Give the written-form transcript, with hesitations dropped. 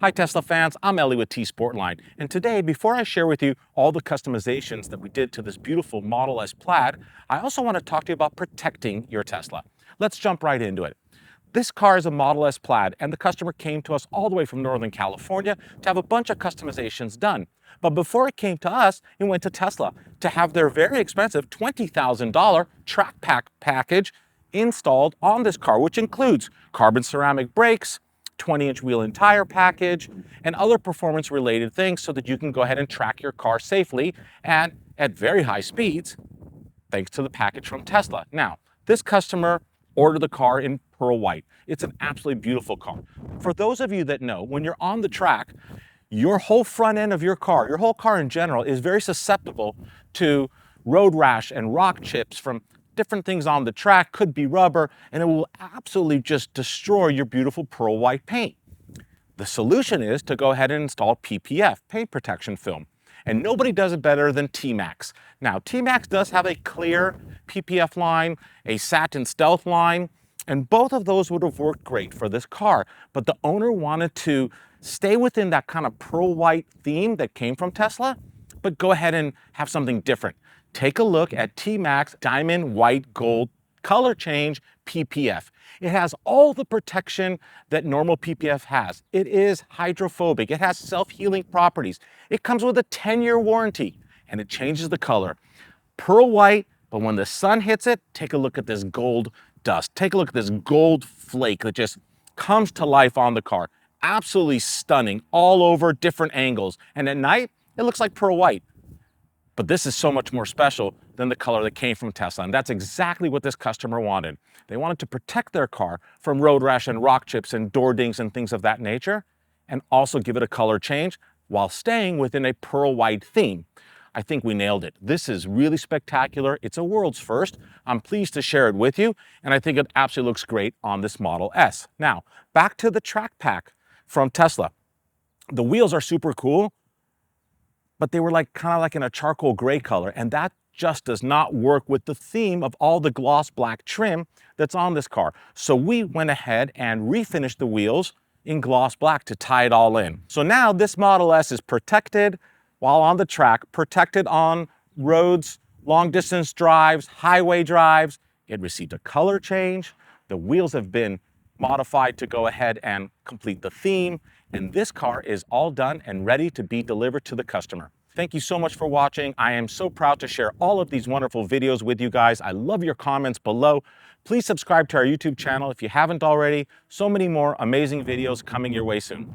Hi Tesla fans, I'm Ellie with T-sportline, and today, before I share with you all the customizations that we did to this beautiful Model S Plaid, I also want to talk to you about protecting your Tesla. Let's jump right into it. This car is a Model S Plaid, and the customer came to us all the way from Northern California to have a bunch of customizations done. But before it came to us, it went to Tesla to have their very expensive $20,000 track pack package installed on this car, which includes carbon ceramic brakes, 20-inch wheel and tire package, and other performance-related things so that you can go ahead and track your car safely and at very high speeds, thanks to the package from Tesla. Now, this customer ordered the car in pearl white. It's an absolutely beautiful car. For those of you that know, when you're on the track, your whole front end of your car, your whole car in general, is very susceptible to road rash and rock chips from different things on the track, could be rubber, and it will absolutely just destroy your beautiful pearl white paint. The solution is to go ahead and install PPF, paint protection film. And nobody does it better than TMaxx. Now, TMaxx does have a clear PPF line, a Satin stealth line, and both of those would have worked great for this car. But the owner wanted to stay within that kind of pearl white theme that came from Tesla, but go ahead and have something different. Take a look at TMaxx Diamond White Gold Color Change PPF. It has all the protection that normal PPF has. It is hydrophobic. It has self-healing properties. It comes with a 10-year warranty, and it changes the color. Pearl white, but when the sun hits it, take a look at this gold dust. Take a look at this gold flake that just comes to life on the car. Absolutely stunning, all over different angles. And at night, it looks like pearl white. But this is so much more special than the color that came from Tesla, and that's exactly what this customer wanted. They wanted to protect their car from road rash and rock chips and door dings and things of that nature, and also give it a color change while staying within a pearl white theme. I think we nailed it. This is really spectacular. It's a world's first. I'm pleased to share it with you, and I think it absolutely looks great on this Model S. Now, back to the track pack from Tesla. The wheels are super cool, but they were kind of like in a charcoal gray color, and that just does not work with the theme of all the gloss black trim that's on this car. So we went ahead and refinished the wheels in gloss black to tie it all in. So now this Model S is protected while on the track, protected on roads, long distance drives, highway drives. It received a color change. The wheels have been modified to go ahead and complete the theme, and this car is all done and ready to be delivered to the customer. Thank you so much for watching. I am so proud to share all of these wonderful videos with you guys. I love your comments below. Please subscribe to our YouTube channel if you haven't already. So many more amazing videos coming your way soon.